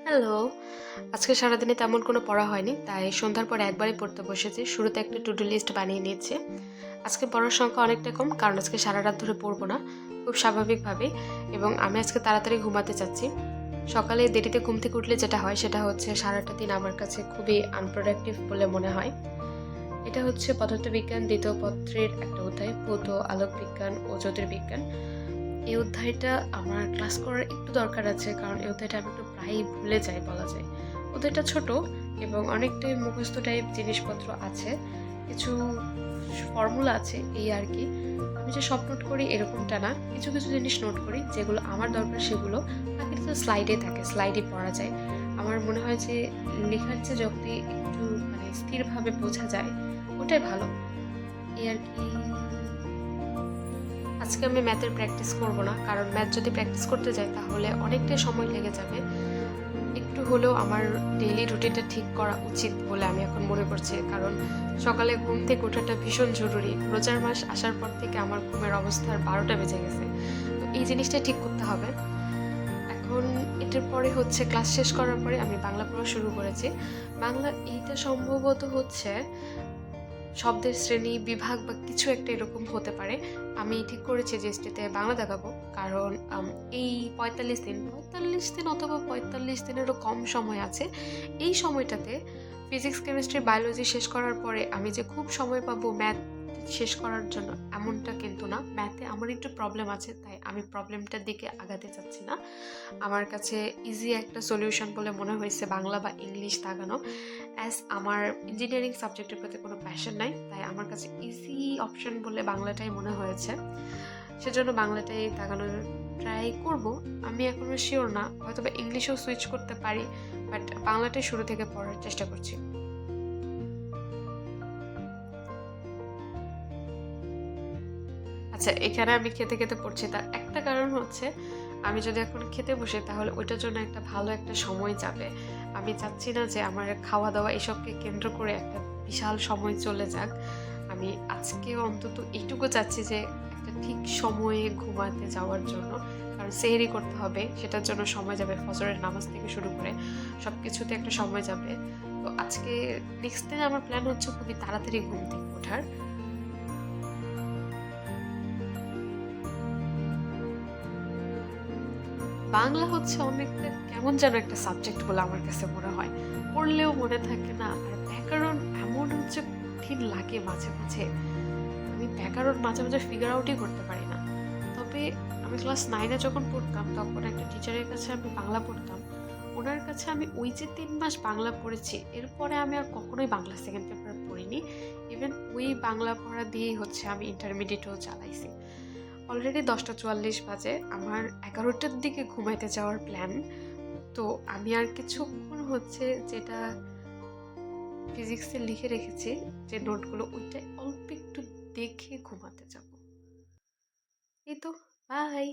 Hello. আজকে সারাদিনে তেমন কোনো পড়া হয়নি। তাই সন্ধ্যার পরে একবারেই পড়তে বসেছি। শুরুতে একটা টু ডু লিস্ট বানিয়ে নিয়েছি। আজকে পড়ার সংখ্যা অনেকটা কম কারণ আজকে সারারাত ধরে পড়ব না। খুব স্বাভাবিকভাবেই এবং আমি আজকে তাড়াতাড়ি ঘুমাতে চাচ্ছি। সকালে দেরিতে ঘুম থেকে উঠলে যেটা হয় সেটা হচ্ছে সারাটা দিন আমার কাছে খুবই আনপ্রোডাক্টিভ বলে মনে হয়। এটা হচ্ছে পদার্থবিজ্ঞান ২য় পত্রের একটা অধ্যায়, ভৌত আলোক বিজ্ঞান ও জ্যোতির্বিজ্ঞান। এই অধ্যায়টা আমার ক্লাস করার একটু দরকার আছে কারণ এই অধ্যায়টা আমি একটু প্রায়ই ভুলে যাই বলা যায়। অধ্যায়টা ছোট এবং অনেকটাই মুখস্থ টাইপ জিনিসপত্র আছে। কিছু ফর্মুলা আছে এই আর কি। আমি যে সব নোট করি এরকমটা না। কিছু, কিছু জিনিস নোট করি যেগুলো আমার দরকার সেগুলো। বাকিটা তো স্লাইডে থাকে, স্লাইডে পড়া যায়। আমার মনে হয় যে লেখার চেয়ে যদি একটু স্থিরভাবে বোঝা যায় ওটাই ভালো। এই আর কি। আজকে আমি ম্যাথের প্র্যাকটিস করব না কারণ ম্যাথ যদি প্র্যাকটিস করতে যাই তাহলে অনেকটাই সময় লেগে যাবে। একটু হলেও আমার ডেইলি রুটিনটা ঠিক করা উচিত বলে আমি এখন মনে করছি কারণ সকালে ঘুম থেকে ওঠাটা ভীষণ জরুরি। রোজার মাস আসার পর থেকে আমার ঘুমের অবস্থার ১২টা বেজে গেছে। তো এই জিনিসটা ঠিক করতে হবে। এখন এটার পরে হচ্ছে ক্লাস শেষ করার পরে আমি বাংলা পড়া শুরু করেছি। বাংলা এইটা সম্ভবত হচ্ছে শব্দের শ্রেণী, বিভাগ বা কিছু একটা এরকম হতে পারে। আমি ঠিক করেছি যে এসটিতে বাংলা দেখাবো। কারণ এই ৪৫ দিন অথবা ৪৫ দিনেরও কম সময় আছে। এই সময়টাতে ফিজিক্স, কেমিস্ট্রি, বায়োলজি শেষ করার পরে আমি যে খুব সময় পাবো ম্যাথ শেষ করার জন্য এমনটা কিন্তু না। ম্যাথে আমার একটু প্রবলেম আছে তাই আমি প্রবলেমটার দিকে আগাতে চাচ্ছি না। আমার কাছে ইজি একটা সলিউশন বলে মনে হয়েছে বাংলা বা ইংলিশ দাগানো। আমার ইঞ্জিনিয়ারিং সাবজেক্টের প্রতি কোনো প্যাশন নাই তাই আমার কাছে ইজি অপশন বলে বাংলাটাই মনে হয়েছে। সেজন্য বাংলাটাই দাগানোর ট্রাই করব। আমি এখনো শিওর না, হয়তো বা ইংলিশেও সুইচ করতে পারি, বাট বাংলাটাই শুরু থেকে পড়ার চেষ্টা করছি। আচ্ছা, এখানে আমি খেতে, খেতে পড়ছি তার একটা কারণ হচ্ছে আমি যদি এখন খেতে বসি তাহলে ওইটার জন্য একটা ভালো একটা সময় যাবে। আমি চাচ্ছি না যে আমার খাওয়া-দাওয়া এসবকে কেন্দ্র করে একটা বিশাল সময় চলে যাক। আমি আজকে অন্তত এইটুকু চাচ্ছি যে একটা ঠিক সময়ে ঘুমাতে যাওয়ার জন্য। কারণ সেহরি করতে হবে, সেটার জন্য সময় যাবে। ফজরের নামাজ থেকে শুরু করে সবকিছুতে একটা সময় যাবে। তো আজকে নেক্সট দিন আমার প্ল্যান হচ্ছে খুবই তাড়াতাড়ি ঘুম থেকে ওঠার। বাংলা হচ্ছে অনেকটা কেমন যেন একটা সাবজেক্ট বলে আমার কাছে মনে হয়। পড়লেও মনে থাকে না। আর ব্যাকরণ এমন হচ্ছে কঠিন লাগে মাঝে, মাঝে। আমি ব্যাকরণ মাঝে, মাঝে ফিগার আউটই করতে পারি না। তবে আমি ক্লাস 9 এ যখন পড়তাম তখন একটা টিচারের কাছে আমি বাংলা পড়তাম। উনার কাছে আমি ওই যে ৩ মাস বাংলা পড়েছি, এরপরে আমি আর কখনোই বাংলা সেকেন্ড পেপার পড়িনি। ইভেন ওই বাংলা পড়া দিয়েই হচ্ছে আমি ইন্টারমিডিয়েটেও চালাইছি। অলরেডি ১০টা ৪৪ বাজে। আমার ১১টার দিকে ঘুমাইতে যাওয়ার প্ল্যান। তো আমি আর কিছুক্ষণ হচ্ছে যেটা ফিজিক্সে লিখে রেখেছি যে নোটগুলো ওইটা অল্প একটু দেখে ঘুমাতে যাব। এই তো, বাই।